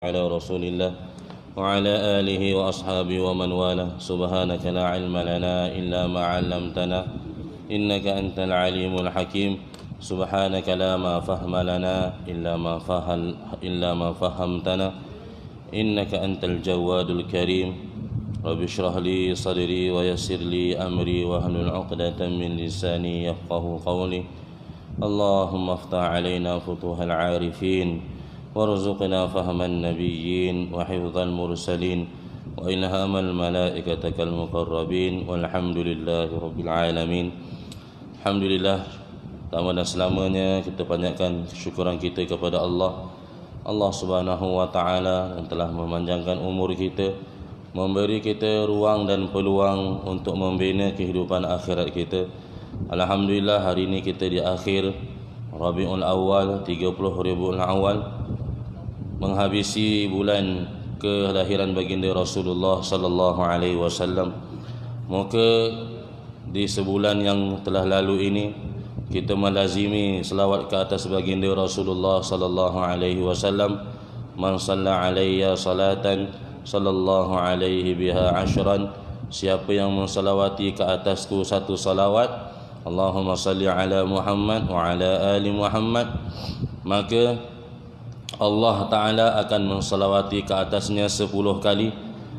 على رسول الله وعلى آله وأصحابه ومن والاه. سبحانك لا علم لنا إلا ما علمتنا إنك أنت العليم الحكيم. سبحانك لا ما فهم لنا إلا ما فهمتنا إنك أنت الجواد الكريم. رب اشرح لي صدري ويسر لي أمري واحلل عقدة من لساني يفقه قولي. اللهم افتح علينا فتوح العارفين وارزقنا فهم النبيين وحفظ المرسلين وإلهام الملائكة المقربين والحمد لله رب العالمين. Alhamdulillah, pertama dan selamanya kita panjatkan syukuran kita kepada Allah Subhanahu wa taala yang telah memanjangkan umur kita, memberi kita ruang dan peluang untuk membina kehidupan akhirat kita. Alhamdulillah, hari ini kita di akhir Rabiul Awal, 30 Rabiul Awal, menghabisi bulan kelahiran baginda Rasulullah sallallahu alaihi wasallam. Moga di sebulan yang telah lalu ini kita melazimi selawat ke atas baginda Rasulullah sallallahu alaihi wasallam. Man shalla alayya salatan sallallahu alaihi biha ashran. Siapa yang mensalawati ke atasku satu salawat, Allahumma salli ala Muhammad wa ala ali Muhammad, maka Allah Ta'ala akan mensalawati ke atasnya 10 kali.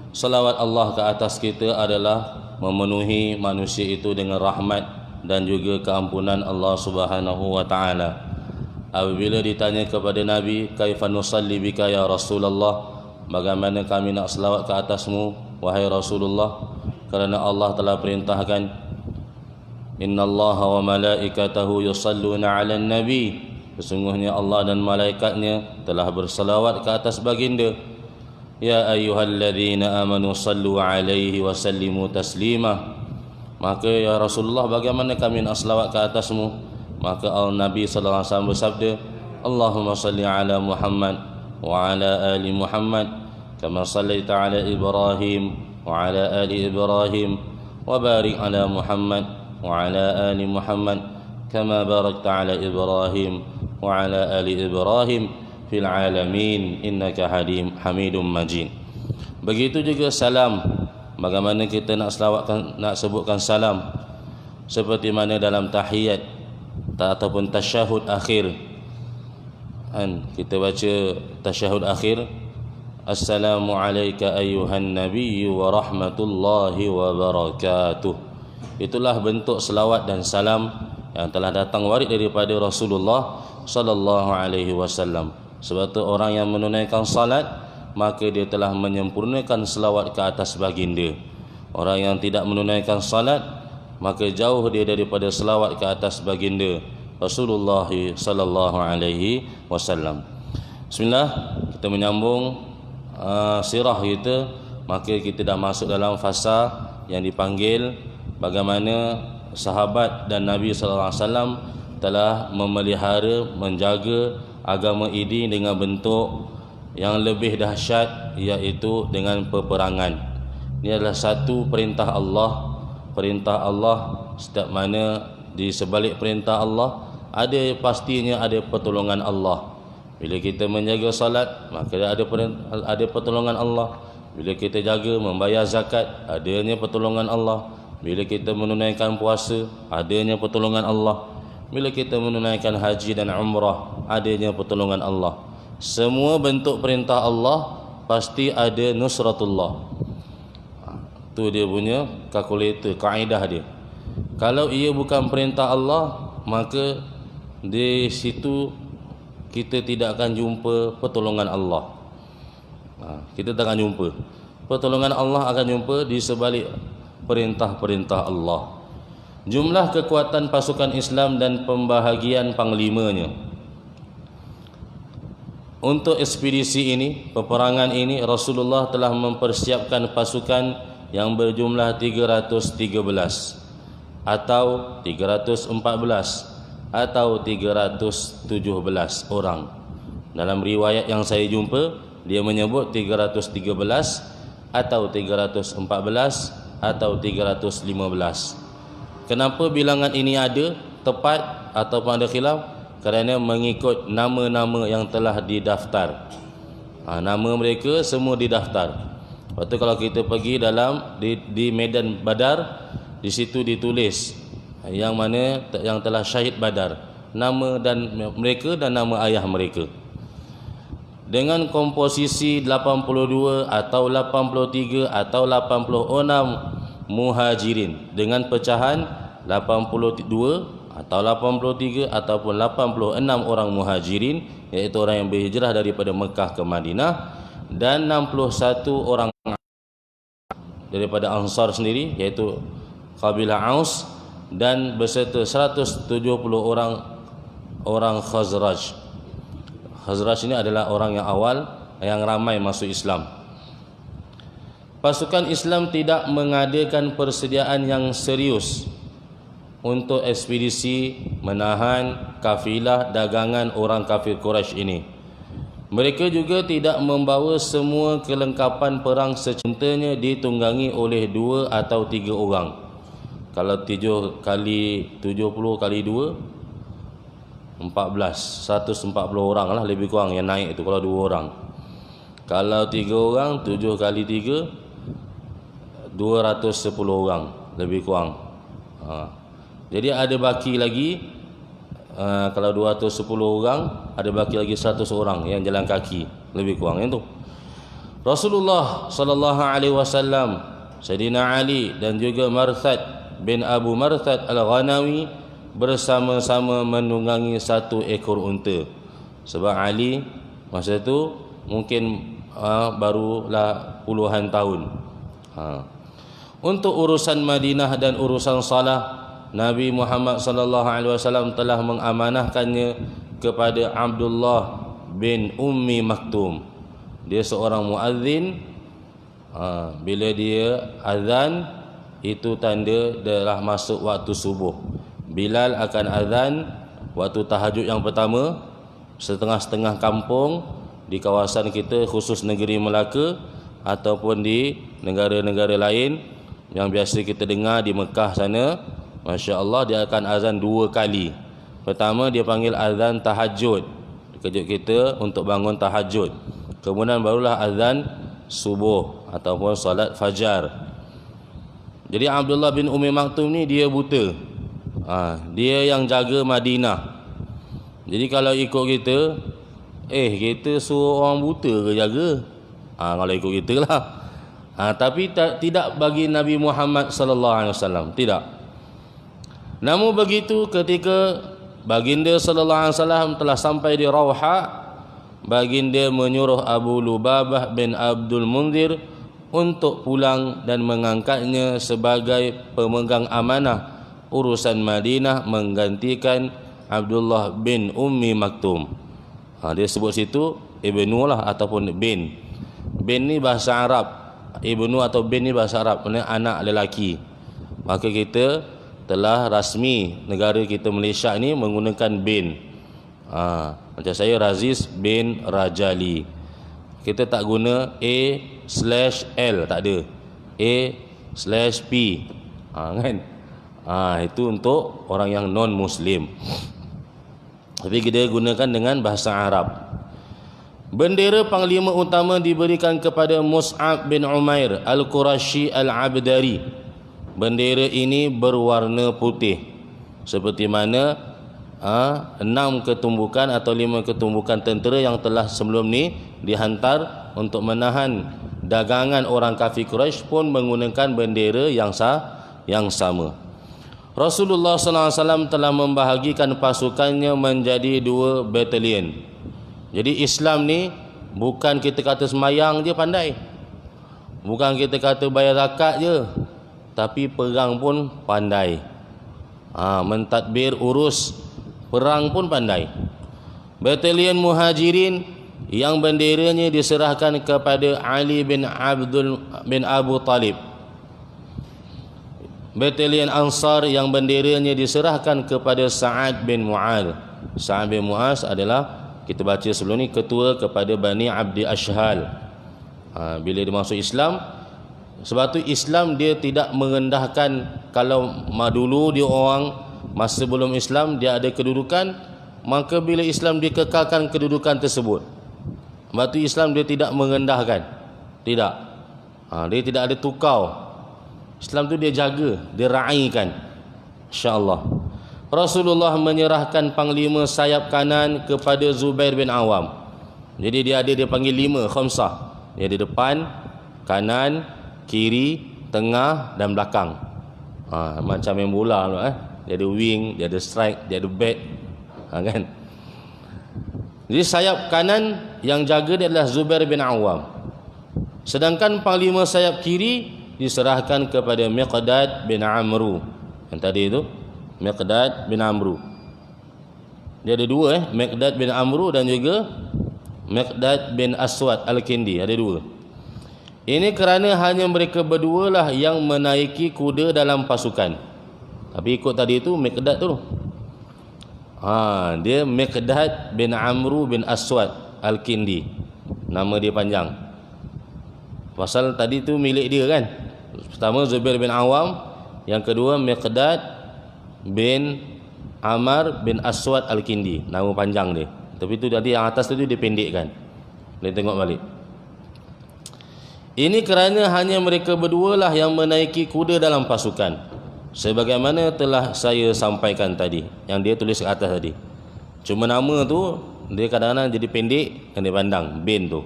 Salawat Allah ke atas kita adalah memenuhi manusia itu dengan rahmat dan juga keampunan Allah Subhanahu wa Ta'ala. Apabila ditanya kepada Nabi, kaifa nusalli bika ya Rasulullah, bagaimana kami nak selawat ke atasmu wahai Rasulullah? Kerana Allah telah perintahkan, innallaha wa malaikatahu yusalluna 'alan nabi, sesungguhnya Allah dan malaikatnya telah bersalawat ke atas baginda. Ya ayyuhalladzina amanu sallu alaihi wa sallimu taslima. Maka ya Rasulullah, bagaimana kami nak selawat ke atasmu? Maka Nabi sallallahu alaihi wasallam bersabda, Allahumma salli ala Muhammad wa ala ali Muhammad kama sallaita ala Ibrahim wa ala ali Ibrahim wa barik ala Muhammad wa ala ali Muhammad kama barakta ala Ibrahim wa ala ali Ibrahim fil alamin innaka hamidum majid. Begitu juga salam. Bagaimana kita nak selawatkan, nak sebutkan salam seperti mana dalam tahiyat ataupun tasyahud akhir. Kita baca tasyahud akhir, assalamu alayka ayyuhan nabiyyu wa rahmatullahi wa barakatuh. Itulah bentuk selawat dan salam yang telah datang warid daripada Rasulullah sallallahu alaihi wasallam. Sebab itu orang yang menunaikan salat, maka dia telah menyempurnakan selawat ke atas baginda. Orang yang tidak menunaikan salat, maka jauh dia daripada selawat ke atas baginda Rasulullah sallallahu alaihi wasallam. Bismillah, kita menyambung sirah kita. Maka kita dah masuk dalam fasa yang dipanggil bagaimana sahabat dan Nabi sallallahu alaihi wasallam telah memelihara, menjaga agama ini dengan bentuk yang lebih dahsyat, iaitu dengan peperangan. Ini adalah satu perintah Allah. Perintah Allah, setiap mana di sebalik perintah Allah ada pastinya ada pertolongan Allah. Bila kita menjaga salat, maka ada pertolongan Allah. Bila kita jaga membayar zakat, adanya pertolongan Allah. Bila kita menunaikan puasa, adanya pertolongan Allah. Bila kita menunaikan haji dan umrah, adanya pertolongan Allah. Semua bentuk perintah Allah pasti ada nusratullah. Itu dia punya kalkulator, kaedah dia. Kalau ia bukan perintah Allah, maka di situ kita tidak akan jumpa pertolongan Allah. Kita tak akan jumpa. Pertolongan Allah akan jumpa di sebalik perintah-perintah Allah. Jumlah kekuatan pasukan Islam dan pembahagian panglimanya. Untuk ekspedisi ini, peperangan ini, Rasulullah telah mempersiapkan pasukan yang berjumlah 313 atau 314 atau 317 orang. Dalam riwayat yang saya jumpa, dia menyebut 313 atau 314 atau 315. Kenapa bilangan ini ada tepat ataupun ada khilaf? Kerana mengikut nama-nama yang telah didaftar. Nama mereka semua didaftar. Lepas tu kalau kita pergi di medan Badar, di situ ditulis yang mana yang telah syahid Badar, nama dan mereka dan nama ayah mereka. Dengan komposisi 82 atau 83 atau 86 muhajirin, dengan pecahan 82 atau 83 ataupun 86 orang muhajirin, iaitu orang yang berhijrah daripada Mekah ke Madinah, dan 61 orang daripada Ansar sendiri, iaitu kabilah Aus, dan beserta 170 orang Khazraj. Khazraj ini adalah orang yang awal yang ramai masuk Islam. Pasukan Islam tidak mengadakan persediaan yang serius untuk ekspedisi menahan kafilah dagangan orang kafir Quraisy ini. Mereka juga tidak membawa semua kelengkapan perang, contohnya ditunggangi oleh 2 atau 3 orang. Kalau 7 kali 70 kali 2 14, 140 orang lah lebih kurang yang naik itu kalau 2 orang. Kalau 3 orang 7 kali 3 210 orang lebih kurang. Jadi ada baki lagi, kalau 210 orang ada baki lagi 100 orang yang jalan kaki lebih kurang itu. Rasulullah sallallahu alaihi wasallam, Sayyidina Ali dan juga Marthad bin Abu Marthad Al-Ghanawi bersama-sama menunggangi 1 ekor unta. Sebab Ali masa itu mungkin barulah puluhan tahun. Untuk urusan Madinah dan urusan salah, Nabi Muhammad sallallahu alaihi wasallam telah mengamanahkannya kepada Abdullah bin Ummi Maktum. Dia seorang muazzin. Bila dia azan, itu tanda adalah masuk waktu subuh. Bilal akan azan waktu tahajud yang pertama. Setengah-setengah kampung di kawasan kita, khusus negeri Melaka ataupun di negara-negara lain yang biasa kita dengar di Mekah sana, Masya Allah, dia akan azan 2 kali. Pertama dia panggil azan tahajud, kejut kita untuk bangun tahajud. Kemudian barulah azan subuh ataupun salat fajar. Jadi Abdullah bin Ummi Maktum ni dia buta. Dia yang jaga Madinah. Jadi kalau ikut kita, kita suruh orang buta ke jaga? Kalau ikut kita lah. Tapi tidak bagi Nabi Muhammad sallallahu alaihi wasallam, tidak. Namun begitu ketika baginda sallallahu alaihi wasallam telah sampai di Rawha, baginda menyuruh Abu Lubabah bin Abdul Munzir untuk pulang dan mengangkatnya sebagai pemegang amanah urusan Madinah, menggantikan Abdullah bin Ummi Maktum. Dia sebut situ Ibnu lah ataupun bin. Bin ni bahasa Arab, Ibnu atau bin ni bahasa Arab, maknanya anak lelaki. Maka kita telah rasmi negara kita Malaysia ni menggunakan bin. Macam saya Raziz bin Rajali. Kita tak guna A/L, tak ada. A/P. Kan? Itu untuk orang yang non muslim. Tapi kita gunakan dengan bahasa Arab. Bendera panglima utama diberikan kepada Mus'ab bin Umair Al-Qurashi Al-Abdari. Bendera ini berwarna putih, seperti mana 6 ketumbukan atau 5 ketumbukan tentera yang telah sebelum ni dihantar untuk menahan dagangan orang kafir Quraisy pun menggunakan bendera yang sama. Rasulullah SAW telah membahagikan pasukannya menjadi 2 batalion. Jadi Islam ni bukan kita kata semayang je pandai, bukan kita kata bayar zakat je, tapi perang pun pandai. Mentadbir urus perang pun pandai. Batalion Muhajirin yang benderanya diserahkan kepada Ali bin Abu Talib. Batalion Ansar yang benderanya diserahkan kepada Sa'ad bin Mu'adh. Sa'ad bin Mu'adh adalah, kita baca sebelum ni, ketua kepada Bani Abdi Ashhal. Bila dia masuk Islam, sebab tu Islam dia tidak merendahkan. Kalau dulu dia orang masa sebelum Islam dia ada kedudukan, maka bila Islam dikekalkan kedudukan tersebut. Sebab tu Islam dia tidak merendahkan. Tidak. Dia tidak ada tukau. Islam tu dia jaga, dia raikan. Insya-Allah. Rasulullah menyerahkan panglima sayap kanan kepada Zubair bin Awam. Jadi dia panggil 5, khamsah. Dia ada depan, kanan, kiri, tengah dan belakang. Macam main bola tu, Dia ada wing, dia ada strike, dia ada back. Kan? Jadi sayap kanan yang jaga dia adalah Zubair bin Awam. Sedangkan panglima sayap kiri diserahkan kepada Miqdad bin Amru. Yang tadi itu Miqdad bin Amru. Dia ada dua, Miqdad bin Amru dan juga Miqdad bin Aswad Al-Kindi. Ada dua. Ini kerana hanya mereka berdua lah yang menaiki kuda dalam pasukan. Tapi ikut tadi itu Miqdad tu. Dia Miqdad bin Amru bin Aswad Al-Kindi. Nama dia panjang. Pasal tadi tu milik dia kan. Pertama Zubair bin Awam, yang kedua Miqdad bin Amr bin Aswad Al-Kindi. Nama panjang dia. Tapi tu tadi yang atas tu dia pendekkan. Boleh tengok balik. Ini kerana hanya mereka berdua lah yang menaiki kuda dalam pasukan, sebagaimana telah saya sampaikan tadi, yang dia tulis ke atas tadi. Cuma nama tu dia kadang-kadang jadi pendek dan dia pandang bin tu.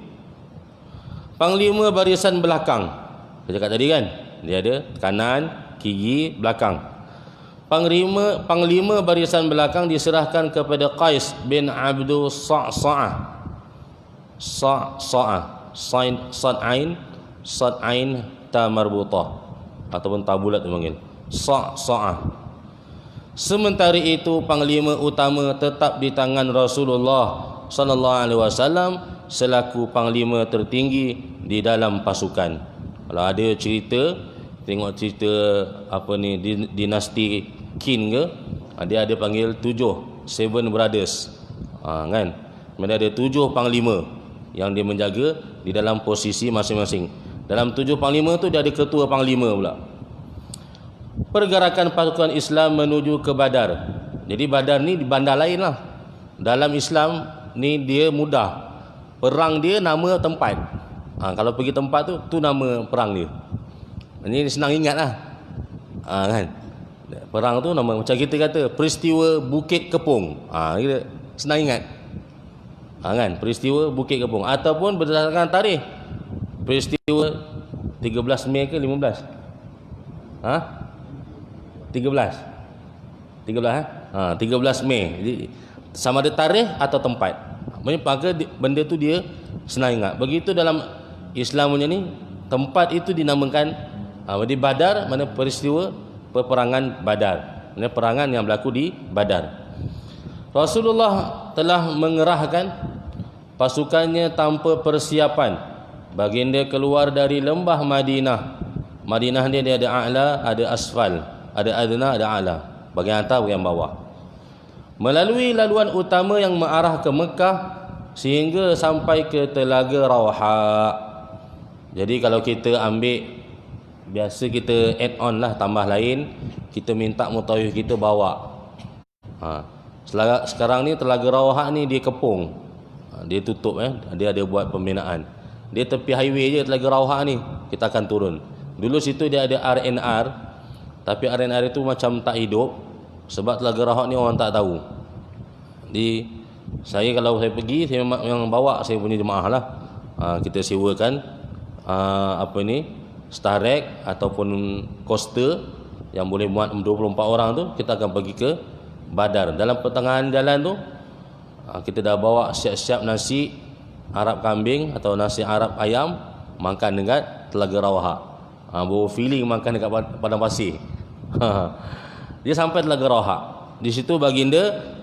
Panglima barisan belakang, saya cakap tadi kan, dia ada kanan, kiri, belakang. Panglima barisan belakang diserahkan kepada Qais bin Abdul Sa'sa'ah. Sad ain ta marbutah ataupun tabulat dipanggil Sa'sa'ah. Sementara itu panglima utama tetap di tangan Rasulullah sallallahu alaihi wasallam selaku panglima tertinggi di dalam pasukan. Kalau ada cerita, tengok cerita dinasti Qin ke, dia ada panggil 7 brothers. Kan? Mereka ada 7 panglima yang dia menjaga di dalam posisi masing-masing. Dalam 7 panglima tu dia ada ketua panglima pula. Pergerakan pasukan Islam menuju ke Badar. Jadi Badar ni di bandar lain lah. Dalam Islam ni dia mudah. Perang dia nama tempat. Kalau pergi tempat tu nama perang dia. Ini senang ingat lah. Kan? Perang tu nama, macam kita kata peristiwa Bukit Kepung. Kita senang ingat. Kan? Peristiwa Bukit Kepung. Ataupun berdasarkan tarikh, peristiwa 13 Mei ke 15? 13 Mei. Jadi sama ada tarikh atau tempat. Maka benda tu dia senang ingat. Begitu dalam Islam punya ni, tempat itu dinamakan di Badar, mana peristiwa peperangan Badar. Mana perangan yang berlaku di Badar. Rasulullah telah mengerahkan pasukannya tanpa persiapan. Baginda keluar dari lembah Madinah. Madinah dia ada a'la, ada asfal, ada adna, ada a'la. Bagian atas, bagian bawah. Melalui laluan utama yang mengarah ke Mekah sehingga sampai ke Telaga Rawha. Jadi kalau kita ambil, biasa kita add on lah, tambah lain, kita minta mutawif kita bawa. Sekarang ni Telaga Rawha ni dia kepung. Dia tutup, dia ada buat pembinaan. Dia tepi highway je Telaga Rawha ni. Kita akan turun. Dulu situ dia ada RNR, tapi RNR itu macam tak hidup, sebab Telaga Rawha ni orang tak tahu. Jadi kalau saya pergi, saya memang bawa saya punya jemaah lah. Kita sewakan Starrec ataupun coaster yang boleh muat 24 orang tu. Kita akan pergi ke Badar. Dalam pertengahan jalan tu, kita dah bawa siap-siap nasi Arab kambing atau nasi Arab ayam, makan dekat Telaga Rawha. Bawa feeling makan dekat padang pasir. Dia sampai Telaga Rawha. Di situ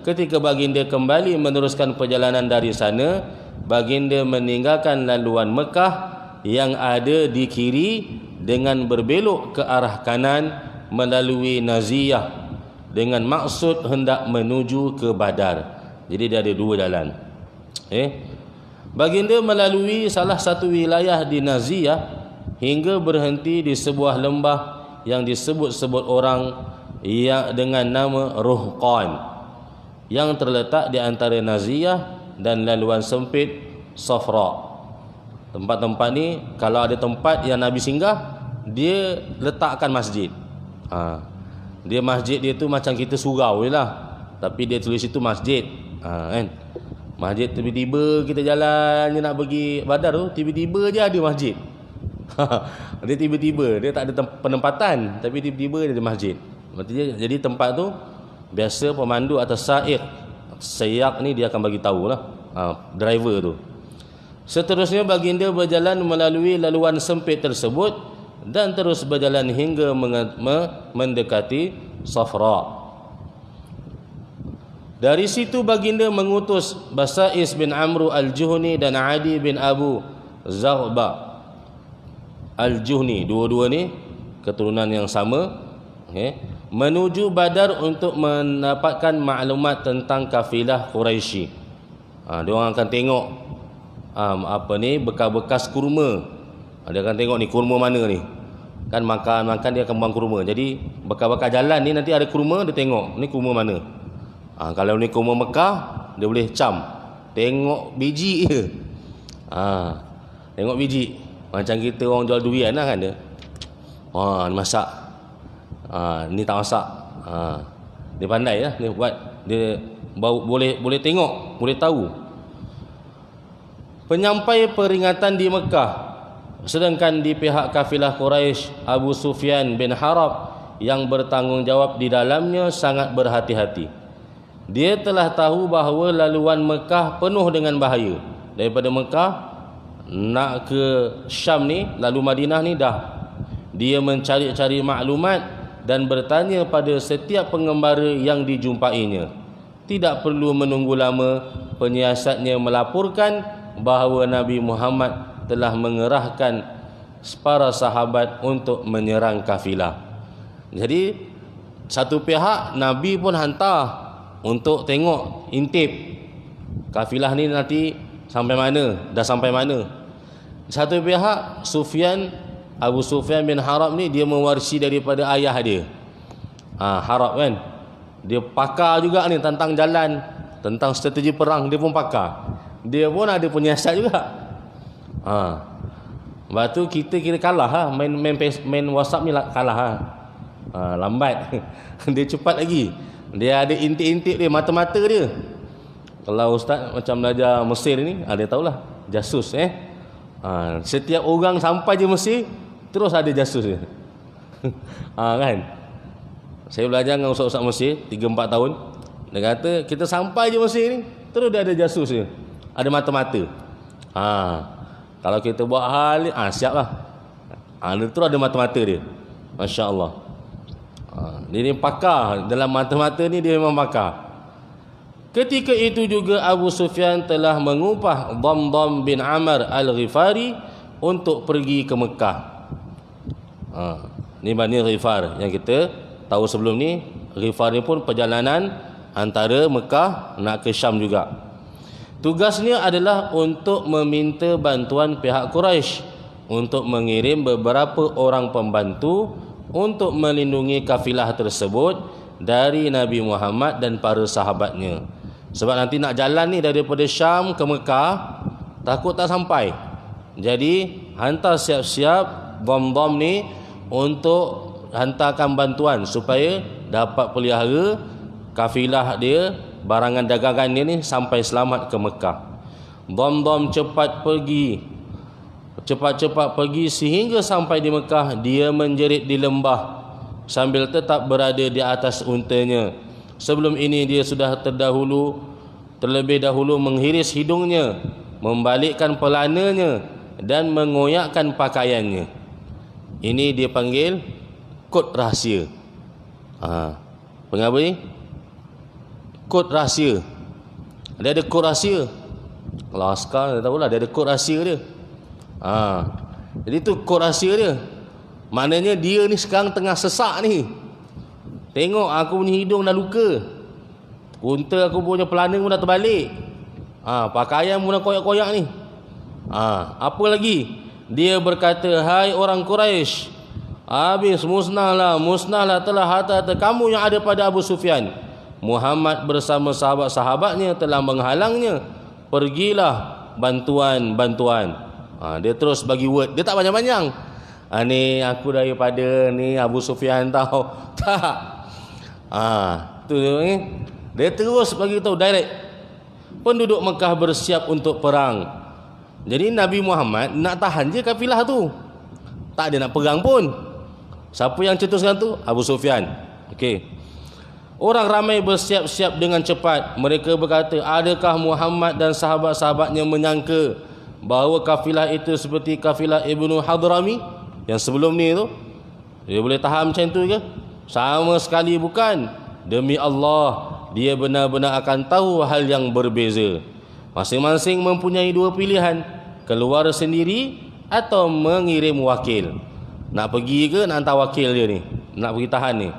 ketika baginda kembali meneruskan perjalanan dari sana, baginda meninggalkan laluan Mekah yang ada di kiri dengan berbelok ke arah kanan melalui Naziyah dengan maksud hendak menuju ke Badar. Jadi dia ada 2 jalan. Baginda melalui salah satu wilayah di Naziyah hingga berhenti di sebuah lembah yang disebut-sebut orang dengan nama Ruhqan, yang terletak di antara Naziyah dan laluan sempit Safra. Tempat-tempat ni kalau ada tempat yang Nabi singgah, dia letakkan masjid. Dia masjid dia tu macam kita surau je lah, tapi dia tulis itu masjid. Kan? Masjid tiba-tiba kita jalan je nak pergi Badar tu, tiba-tiba je ada masjid. Dia tiba-tiba, dia tak ada penempatan, tapi tiba-tiba dia ada masjid. Maksudnya jadi tempat tu biasa pemandu atau sayak ni dia akan bagi tahulah driver tu. Seterusnya baginda berjalan melalui laluan sempit tersebut dan terus berjalan hingga mendekati Safra. Dari situ baginda mengutus Basais bin Amru al-Juhni dan Adi bin Abu Zaghba al-Juhni, dua-dua ni keturunan yang sama, menuju Badar untuk mendapatkan maklumat tentang kafilah Quraisy. Dia orang akan tengok bekas-bekas kurma. Dia akan tengok ni kurma mana ni. Kan makan dia akan buang kurma. Jadi bekas-bekas jalan ni nanti ada kurma, dia tengok ni kurma mana. Kalau ni kurma Mekah, dia boleh cam. Tengok biji je. Tengok biji. Macam kita orang jual durian lah kan dia. Ni masak. Ni tak masak. Dia pandai lah dia buat. Dia boleh tengok, boleh tahu. Penyampai peringatan di Mekah, sedangkan di pihak kafilah Quraisy, Abu Sufyan bin Harb yang bertanggungjawab di dalamnya sangat berhati-hati. Dia telah tahu bahawa laluan Mekah penuh dengan bahaya. Daripada Mekah nak ke Syam ni, lalu Madinah ni dah. Dia mencari-cari maklumat dan bertanya pada setiap pengembara yang dijumpainya. Tidak perlu menunggu lama, penyiasatnya melaporkan bahawa Nabi Muhammad telah mengerahkan para sahabat untuk menyerang kafilah. Jadi satu pihak Nabi pun hantar untuk tengok, intip kafilah ni nanti sampai mana, dah sampai mana. Satu pihak Abu Sufyan bin Harb ni dia mewarisi daripada ayah dia. Harb kan, dia pakar juga ni tentang jalan, tentang strategi perang, dia pun pakar. Dia pun ada penyiasat juga. Lepas tu kita kira kalah main WhatsApp ni kalah lambat. Dia cepat lagi. Dia ada intip-intip dia, mata-mata dia. Kalau ustaz macam belajar Mesir ni, dia tahulah jasus setiap orang sampai je Mesir terus ada jasus dia. Kan? Saya belajar dengan ustaz-ustaz Mesir 3-4 tahun. Dia kata kita sampai je Mesir ni terus dia ada jasus dia. Ada mata-mata. Kalau kita buat hal ni, siap lah. Dia terus ada mata-mata dia. Masya Allah. Dia ni pakar. Dalam mata-mata ni dia memang pakar. Ketika itu juga Abu Sufyan telah mengupah Damdam bin Amr al-Ghifari untuk pergi ke Mekah. Ni Bani Ghifar yang kita tahu sebelum ni. Ghifar ni pun perjalanan antara Mekah nak ke Syam juga. Tugasnya adalah untuk meminta bantuan pihak Quraisy untuk mengirim beberapa orang pembantu untuk melindungi kafilah tersebut dari Nabi Muhammad dan para sahabatnya. Sebab nanti nak jalan ni daripada Syam ke Mekah, takut tak sampai. Jadi hantar siap-siap Damdam ni untuk hantarkan bantuan supaya dapat pelihara kafilah dia, barangan dagangan dia ni sampai selamat ke Mekah. Damdam cepat pergi sehingga sampai di Mekah. Dia menjerit di lembah sambil tetap berada di atas untanya. Sebelum ini dia sudah terlebih dahulu menghiris hidungnya, membalikkan pelananya dan mengoyakkan pakaiannya. Ini dia panggil kod rahsia. Pengapa ni? Kod rahsia. Dia ada kod rahsia. Kalau askar dia tahulah dia ada kod rahsia dia. Jadi tu kod rahsia dia. Maknanya dia ni sekarang tengah sesak ni. Tengok aku punya hidung dah luka. Unta aku punya pelana pun dah terbalik. Pakaian pun dah koyak-koyak ni. Apa lagi? Dia berkata, hai orang Quraisy, habis musnahlah telah harta kamu yang ada pada Abu Sufyan. Muhammad bersama sahabat-sahabatnya telah menghalangnya. Pergilah bantuan. Dia terus bagi word. Dia tak panjang-panjang. Ni aku daripada ni Abu Sufyan tau. Tak. Tu ni. Dia terus bagi tahu direct. Penduduk Mekah bersiap untuk perang. Jadi Nabi Muhammad nak tahan je kafilah tu. Tak ada nak perang pun. Siapa yang cetuskan tu? Abu Sufyan. Okey. Orang ramai bersiap-siap dengan cepat. Mereka berkata, adakah Muhammad dan sahabat-sahabatnya menyangka bahawa kafilah itu seperti kafilah Ibnu Hadrami yang sebelum ni tu? Dia boleh tahan macam tu ke? Sama sekali bukan. Demi Allah, dia benar-benar akan tahu hal yang berbeza. Masing-masing mempunyai dua pilihan, keluar sendiri atau mengirim wakil. Nak pergi ke nak hantar wakil dia ni, nak pergi tahan ni.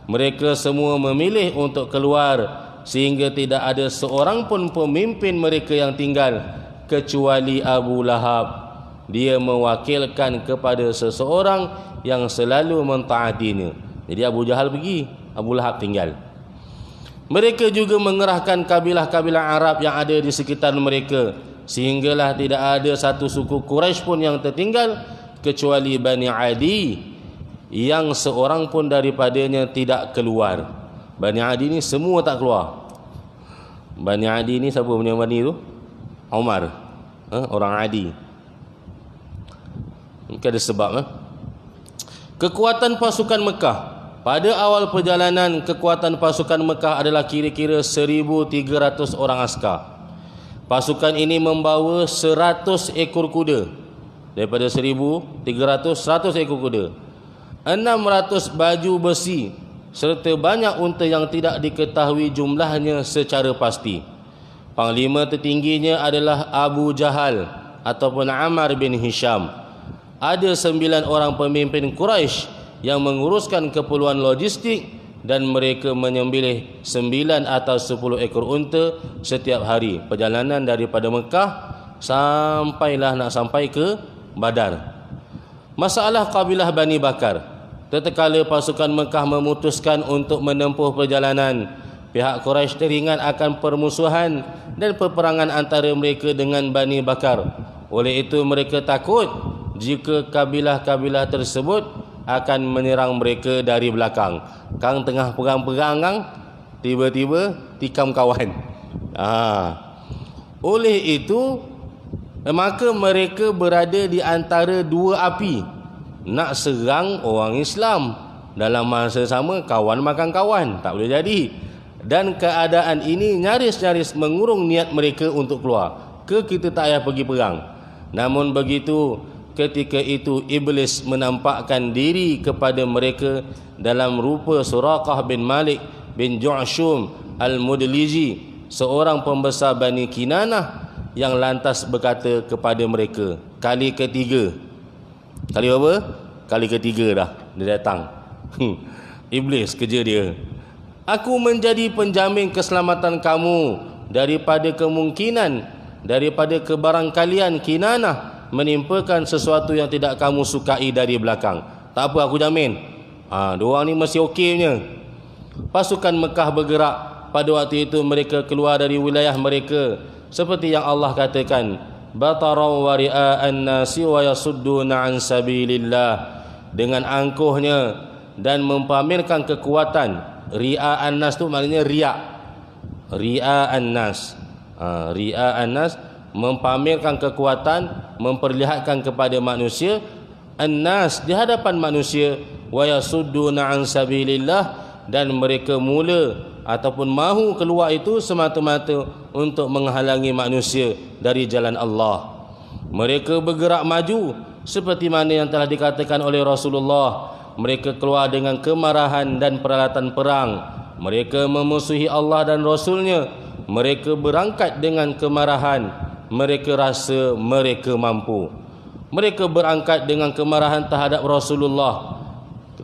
Mereka semua memilih untuk keluar, sehingga tidak ada seorang pun pemimpin mereka yang tinggal kecuali Abu Lahab. Dia mewakilkan kepada seseorang yang selalu mentaatinya. Jadi Abu Jahal pergi, Abu Lahab tinggal. Mereka juga mengerahkan kabilah-kabilah Arab yang ada di sekitar mereka, sehinggalah tidak ada satu suku Quraisy pun yang tertinggal kecuali Bani Adi, yang seorang pun daripadanya tidak keluar. Bani Adi ni semua tak keluar. Bani Adi ni siapa punya Bani tu? Umar. Orang Adi. Mungkin ada sebab. Kekuatan pasukan Mekah. Pada awal perjalanan, kekuatan pasukan Mekah adalah kira-kira 1,300 orang askar. Pasukan ini membawa 100 ekor kuda. Daripada 1,300, 100 ekor kuda, 600 baju besi, serta banyak unta yang tidak diketahui jumlahnya secara pasti. Panglima tertingginya adalah Abu Jahal ataupun Ammar bin Hisham. Ada 9 orang pemimpin Quraisy yang menguruskan keperluan logistik, dan mereka menyembelih 9 atau 10 ekor unta setiap hari. Perjalanan daripada Mekah sampailah nak sampai ke Badar. Masalah kabilah Bani Bakar. Tatkala pasukan Mekah memutuskan untuk menempuh perjalanan, pihak Quraisy teringat akan permusuhan dan peperangan antara mereka dengan Bani Bakar. Oleh itu mereka takut jika kabilah-kabilah tersebut akan menyerang mereka dari belakang. Kang tengah perang-perang, Kang, tiba-tiba tikam kawan. Oleh itu maka mereka berada di antara dua api, nak serang orang Islam, dalam masa sama kawan makan kawan, tak boleh jadi. Dan keadaan ini nyaris-nyaris mengurung niat mereka untuk keluar. Kita tak payah pergi perang. Namun begitu, ketika itu iblis menampakkan diri kepada mereka dalam rupa Suraqah bin Malik bin Ju'shum al-Mudliji, seorang pembesar Bani Kinanah, yang lantas berkata kepada mereka, kali ketiga. Kali apa? Kali ketiga dah dia datang. Iblis kerja dia. Aku menjadi penjamin keselamatan kamu daripada kemungkinan, daripada kebarangkalian Kinanah menimpakan sesuatu yang tidak kamu sukai dari belakang. Tak apa, aku jamin. Diorang ni mesti okey punya. Pasukan Mekah bergerak. Pada waktu itu mereka keluar dari wilayah mereka, seperti yang Allah katakan, bataraw wa ria'an nasi wa yasudduna an sabilillah, dengan angkuhnya dan mempamerkan kekuatan. Ria'an nas tu maknanya riak. Ria'an nas. Ria'an nas, mempamerkan kekuatan, memperlihatkan kepada manusia, an-nas, di hadapan manusia, wa yasudduna an sabilillah, dan mereka mula ataupun mahu keluar itu semata-mata untuk menghalangi manusia dari jalan Allah. Mereka bergerak maju seperti mana yang telah dikatakan oleh Rasulullah. Mereka keluar dengan kemarahan dan peralatan perang. Mereka memusuhi Allah dan Rasulnya. Mereka berangkat dengan kemarahan. Mereka rasa mereka mampu. Mereka berangkat dengan kemarahan terhadap Rasulullah,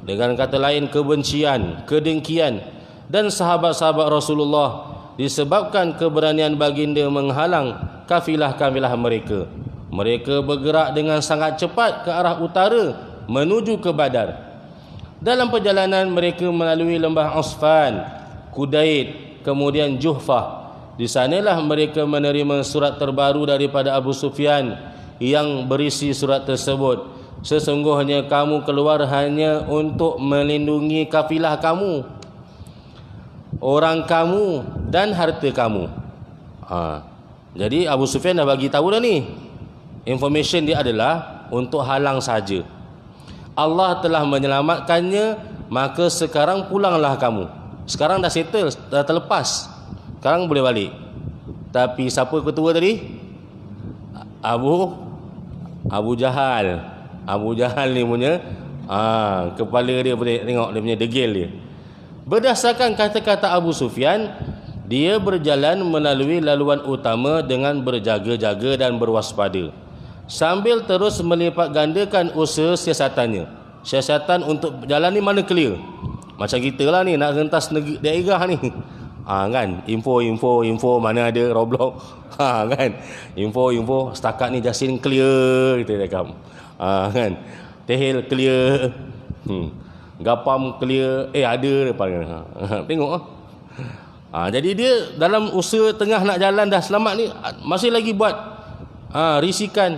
dengan kata lain kebencian, kedengkian dan sahabat-sahabat Rasulullah, disebabkan keberanian baginda menghalang kafilah-kafilah mereka. Mereka bergerak dengan sangat cepat ke arah utara menuju ke Badar. Dalam perjalanan mereka melalui lembah Usfan, Kudaid, kemudian Juhfah. Di sanalah mereka menerima surat terbaru daripada Abu Sufyan yang berisi surat tersebut. Sesungguhnya kamu keluar hanya untuk melindungi kafilah kamu, orang kamu dan harta kamu. Jadi Abu Sufyan dah bagi tahu dah ni. Information dia adalah untuk halang saja. Allah telah menyelamatkannya, maka sekarang pulanglah kamu. Sekarang dah settle, dah terlepas. Sekarang boleh balik. Tapi siapa ketua tadi? Abu Jahal. Abu Jahal ni punya kepala dia, boleh tengok dia punya degil dia. Berdasarkan kata-kata Abu Sufyan, dia berjalan melalui laluan utama dengan berjaga-jaga dan berwaspada, sambil terus melipat gandakan usaha siasatannya. Siasatan untuk jalan ni mana clear. Macam kita lah ni nak rentas daerah ni. Kan, info mana ada Roblox. Kan, info setakat ni Jasin clear, kita rekam. Kan, Tehil clear, Gapam clear, ada depan. Tengok. Jadi dia dalam usaha tengah nak jalan dah selamat ni, masih lagi buat risikan.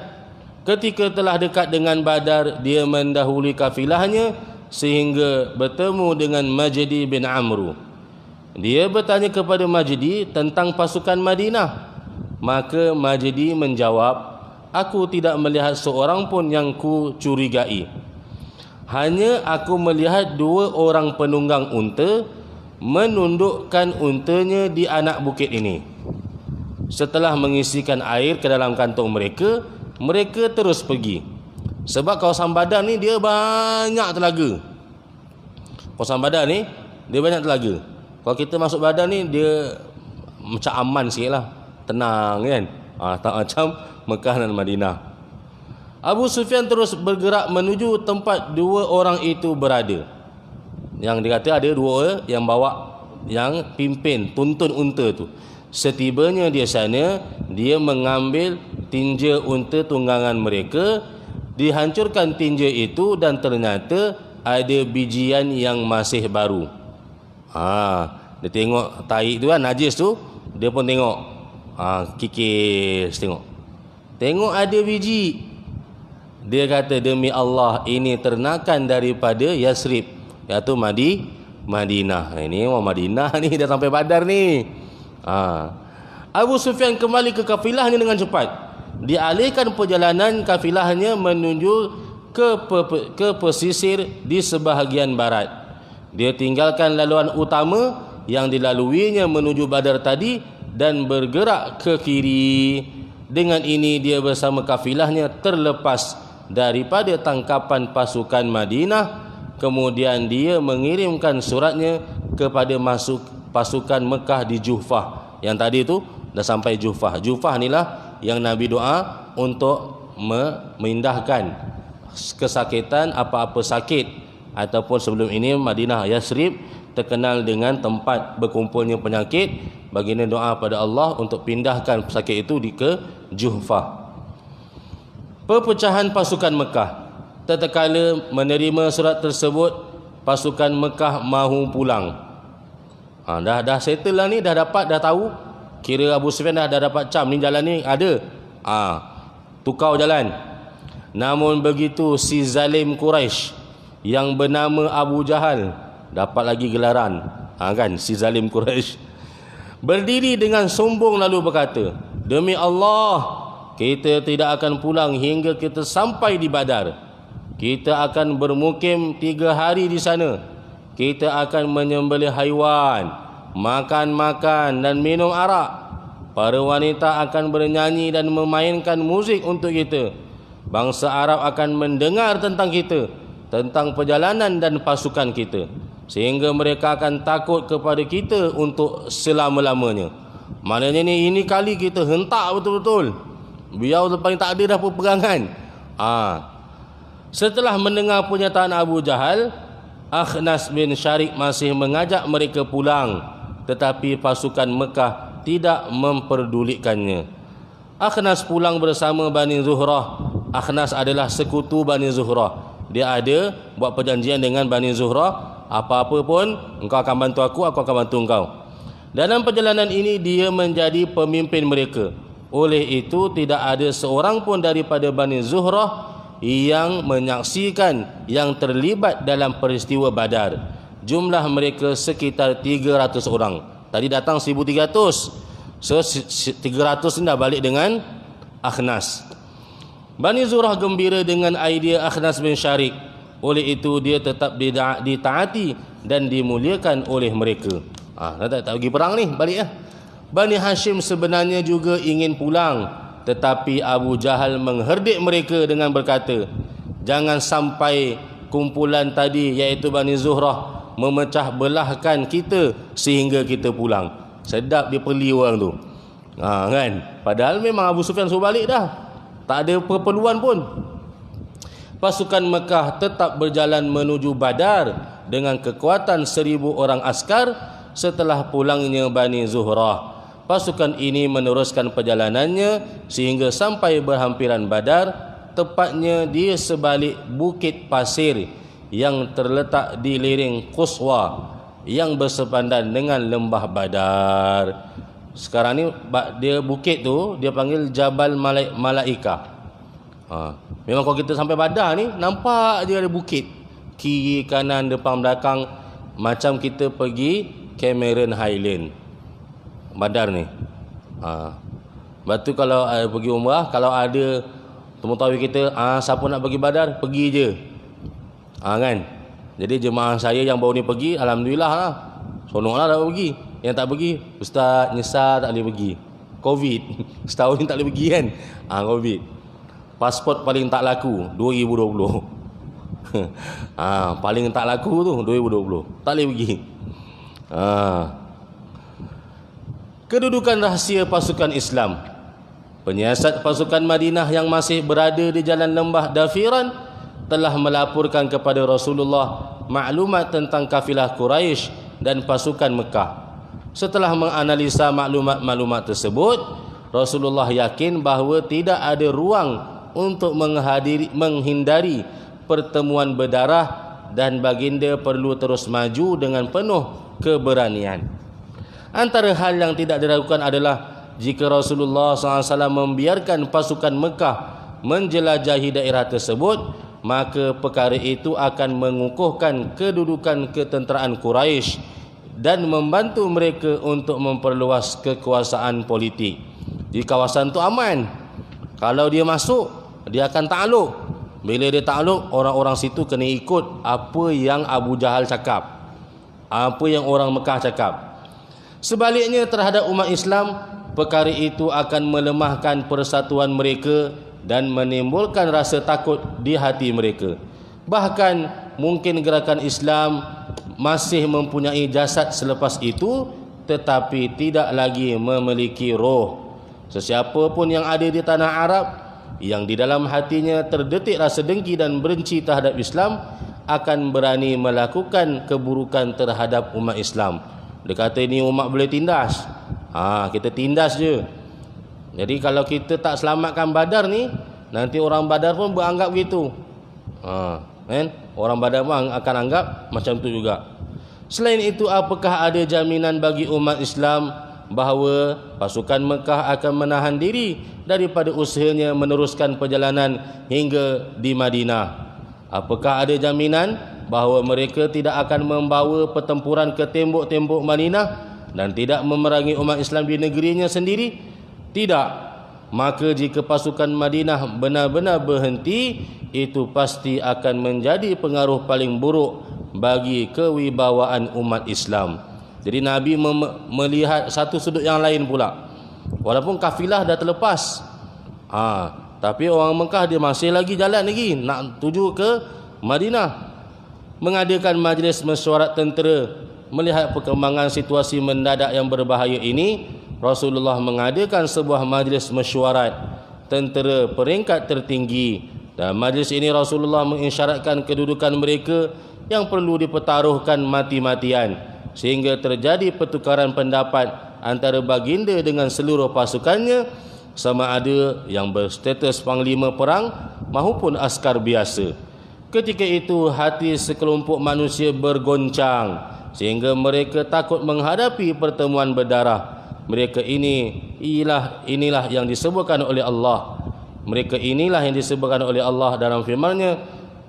Ketika telah dekat dengan Badar, dia mendahului kafilahnya sehingga bertemu dengan Majdi bin Amru. Dia bertanya kepada Majdi tentang pasukan Madinah. Maka Majdi menjawab, aku tidak melihat seorang pun yang ku curigai. Hanya aku melihat 2 orang penunggang unta menundukkan untanya di anak bukit ini. Setelah mengisikan air ke dalam kantong mereka, mereka terus pergi. Sebab kawasan Badar ni dia banyak telaga. Kawasan Badar ni dia banyak telaga. Kalau kita masuk Badar ni dia macam aman sikit lah, tenang kan. Tak macam Mekah dan Madinah. Abu Sufyan terus bergerak menuju tempat 2 orang itu berada. Yang dikata ada 2 yang bawa, yang pimpin, tuntun unta tu. Setibanya di sana, dia mengambil tinja unta tunggangan mereka, dihancurkan tinja itu dan ternyata ada bijian yang masih baru. Dia tengok tahi tu kan, najis tu, dia pun tengok, kikis tengok ada biji. Dia kata, demi Allah, ini ternakan daripada Yasrib, iaitu Madinah. Ini orang Madinah ni, dah sampai Badar ni. Abu Sufyan kembali ke kafilahnya dengan cepat. Dialihkan perjalanan kafilahnya menuju ke pesisir di sebahagian barat. Dia tinggalkan laluan utama yang dilaluinya menuju Badar tadi dan bergerak ke kiri. Dengan ini dia bersama kafilahnya terlepas daripada tangkapan pasukan Madinah. Kemudian dia mengirimkan suratnya kepada pasukan Mekah di Juhfah. Yang tadi tu dah sampai Juhfah. Juhfah inilah yang Nabi doa untuk memindahkan kesakitan, apa-apa sakit. Ataupun sebelum ini Madinah Yasrib terkenal dengan tempat berkumpulnya penyakit. Baginda doa pada Allah untuk pindahkan sakit itu ke Juhfah. Perpecahan pasukan Mekah. Tatkala menerima surat tersebut, pasukan Mekah mahu pulang. Dah settle lah ni, dah dapat, dah tahu. Kira Abu Sufyan dah dapat cam ni, jalan ni ada. Tukar jalan. Namun begitu si zalim Quraisy yang bernama Abu Jahal dapat lagi gelaran, kan, si zalim Quraisy, berdiri dengan sombong lalu berkata, demi Allah, kita tidak akan pulang hingga kita sampai di Badar. Kita akan bermukim 3 hari di sana. Kita akan menyembelih haiwan, makan dan minum arak. Para wanita akan bernyanyi dan memainkan muzik untuk kita. Bangsa Arab akan mendengar tentang kita, tentang perjalanan dan pasukan kita, sehingga mereka akan takut kepada kita untuk selama-lamanya. Maknanya ini kali kita hentak betul-betul. Biar lepas ni tak ada dah peperangan. Setelah mendengar pernyataan Abu Jahal, Akhnas bin Syarik masih mengajak mereka pulang, tetapi pasukan Mekah tidak memperdulikannya. Akhnas pulang bersama Bani Zuhrah. Akhnas adalah sekutu Bani Zuhrah. Dia ada buat perjanjian dengan Bani Zuhrah, apa-apa pun engkau akan bantu aku akan bantu engkau. Dalam perjalanan ini dia menjadi pemimpin mereka. Oleh itu tidak ada seorang pun daripada Bani Zuhrah yang menyaksikan yang terlibat dalam peristiwa Badar. Jumlah mereka sekitar 300 orang. Tadi datang 1,300. So 300 ni dah balik dengan Akhnas. Bani Zuhrah gembira dengan idea Akhnas bin Syarik. Oleh itu dia tetap ditaati dan dimuliakan oleh mereka. Tak pergi perang ni, balik lah. Bani Hashim sebenarnya juga ingin pulang, tetapi Abu Jahal mengherdik mereka dengan berkata, jangan sampai kumpulan tadi iaitu Bani Zuhrah memecah belahkan kita sehingga kita pulang. Sedap dia peli orang tu. Kan? Padahal memang Abu Sufyan suruh balik dah. Tak ada keperluan pun. Pasukan Mekah tetap berjalan menuju Badar dengan kekuatan 1,000 orang askar. Setelah pulangnya Bani Zuhrah, pasukan ini meneruskan perjalanannya sehingga sampai berhampiran Badar, tepatnya di sebalik bukit pasir yang terletak di lereng Quswa yang bersepandan dengan lembah Badar. Sekarang ni dia bukit tu dia panggil Jabal Malaika. Memang kalau kita sampai Badar ni nampak je ada bukit kiri kanan depan belakang, macam kita pergi Cameron Highland Badar ni. Lepas tu kalau pergi umrah, kalau ada temu-tawi kita, siapa nak pergi Badar, pergi je. Kan? Jadi jemaah saya yang baru ni pergi, alhamdulillah lah. Sonoklah dah pergi. Yang tak pergi, ustaz nyesal tak boleh pergi. Covid. Setahun ni tak boleh pergi kan. Covid. Pasport paling tak laku 2020. Paling tak laku tu 2020. Tak boleh pergi. Kedudukan rahsia pasukan Islam. Penyiasat pasukan Madinah yang masih berada di jalan lembah Dafiran telah melaporkan kepada Rasulullah maklumat tentang kafilah Quraisy dan pasukan Mekah. Setelah menganalisa maklumat-maklumat tersebut, Rasulullah yakin bahawa tidak ada ruang untuk menghindari pertemuan berdarah dan baginda perlu terus maju dengan penuh keberanian. Antara hal yang tidak diragukan adalah jika Rasulullah SAW membiarkan pasukan Mekah menjelajahi daerah tersebut, maka perkara itu akan mengukuhkan kedudukan ketenteraan Quraisy dan membantu mereka untuk memperluas kekuasaan politik. Di kawasan tu aman. Kalau dia masuk, dia akan takluk. Bila dia takluk, orang-orang situ kena ikut apa yang Abu Jahal cakap, apa yang orang Mekah cakap. Sebaliknya terhadap umat Islam, perkara itu akan melemahkan persatuan mereka dan menimbulkan rasa takut di hati mereka. Bahkan mungkin gerakan Islam masih mempunyai jasad selepas itu, tetapi tidak lagi memiliki roh. Sesiapa pun yang ada di tanah Arab yang di dalam hatinya terdetik rasa dengki dan benci terhadap Islam akan berani melakukan keburukan terhadap umat Islam. Dia kata ini umat boleh tindas. Kita tindas je. Jadi kalau kita tak selamatkan Badar ni, nanti orang Badar pun beranggap begitu. Kan? Orang Badar pun akan anggap macam tu juga. Selain itu, apakah ada jaminan bagi umat Islam bahawa pasukan Mekah akan menahan diri daripada usahanya meneruskan perjalanan hingga di Madinah? Apakah ada jaminan bahawa mereka tidak akan membawa pertempuran ke tembok-tembok Madinah dan tidak memerangi umat Islam di negerinya sendiri? Tidak. Maka jika pasukan Madinah benar-benar berhenti, itu pasti akan menjadi pengaruh paling buruk bagi kewibawaan umat Islam. Jadi Nabi melihat satu sudut yang lain pula. Walaupun kafilah dah terlepas, tapi orang Mekah dia masih lagi jalan lagi nak tuju ke Madinah. Mengadakan majlis mesyuarat tentera. Melihat perkembangan situasi mendadak yang berbahaya ini, Rasulullah mengadakan sebuah majlis mesyuarat tentera peringkat tertinggi. Dan majlis ini Rasulullah mengisyaratkan kedudukan mereka yang perlu dipertaruhkan mati-matian, sehingga terjadi pertukaran pendapat antara baginda dengan seluruh pasukannya, sama ada yang berstatus panglima perang maupun askar biasa. Ketika itu hati sekelompok manusia bergoncang sehingga mereka takut menghadapi pertemuan berdarah. Mereka inilah yang disebutkan oleh Allah. Mereka inilah yang disebutkan oleh Allah dalam firman-Nya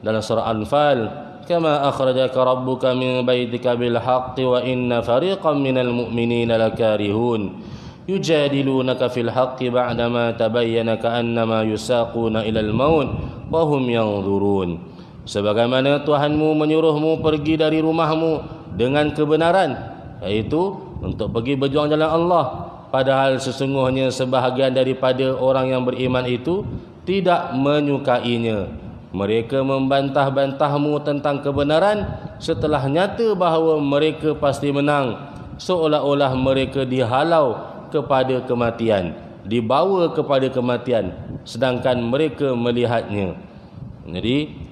dalam surah Al-Anfal, kama akhrajaka rabbuka min baitika bil haqqi wa inna fariqan minal mu'minina lakarihun yujadilunaka fil haqqi ba'dama tabayyana ka'annama yusaquna ilal maut wa hum yanzurun. Sebagaimana Tuhanmu menyuruhmu pergi dari rumahmu dengan kebenaran, yaitu untuk pergi berjuang jalan Allah, padahal sesungguhnya sebahagian daripada orang yang beriman itu tidak menyukainya. Mereka membantah-bantahmu tentang kebenaran setelah nyata bahawa mereka pasti menang, seolah-olah mereka dihalau kepada kematian, dibawa kepada kematian, sedangkan mereka melihatnya. Jadi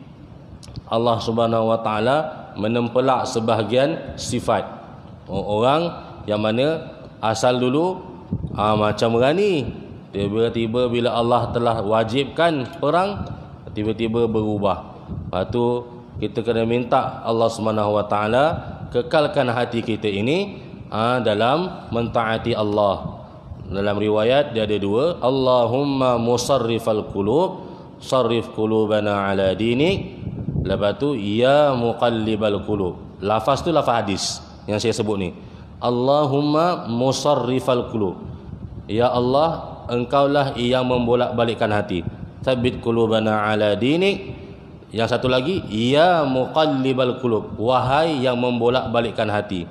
Allah Subhanahu wa taala menempelak sebahagian sifat orang yang mana asal dulu macam berani, tiba-tiba bila Allah telah wajibkan perang, tiba-tiba berubah. Lepas tu kita kena minta Allah Subhanahu wa taala kekalkan hati kita ini dalam mentaati Allah. Dalam riwayat dia ada dua, Allahumma musarrifal qulub sarrif qulubana ala dinik. Lepas tu ya muqallibal qulub. Lafaz tu lafaz hadis yang saya sebut ni. Allahumma musarrifal qulub. Ya Allah, engkaulah yang membolak-balikkan hati. Tsabbit qulubana ala dinik. Yang satu lagi, ya muqallibal qulub, wahai yang membolak-balikkan hati.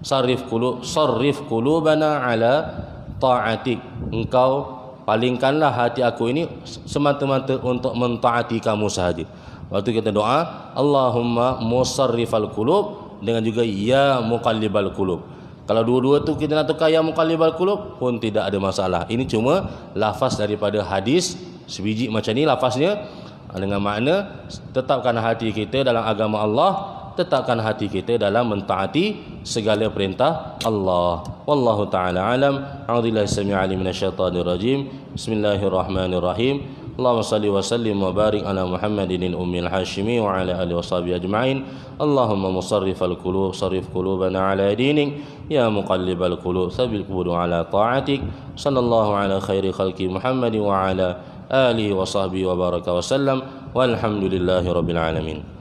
Sarrif qulubana ala ta'atik. Engkau palingkanlah hati aku ini semata-mata untuk mentaati kamu sahaja. Waktu kita doa, Allahumma musarrifal qulub, dengan juga ya muqallibal qulub. Kalau dua-dua tu kita nak tukar ya muqallibal qulub pun tidak ada masalah. Ini cuma lafaz daripada hadis sebiji macam ni lafaznya, dengan makna tetapkan hati kita dalam agama Allah, tetapkan hati kita dalam mentaati segala perintah Allah. Wallahu taala alam. A'udzubillahi samii'il 'alim minasyaitonir rajim. Bismillahirrahmanirrahim. Allahumma salli wa sallim wa barik ala Muhammadin ummil hashimi wa ala alihi washabihi ajma'in. Allahumma musarrifal qulub sarrif qulubana ala dinik, ya muqallibal qulub tsabbit qulubana ala ta'atik. Sallallahu ala khairi khalqi Muhammadin wa ala alihi wa sahbihi wa baraka wa sallam. Walhamdulillahi rabbil alamin.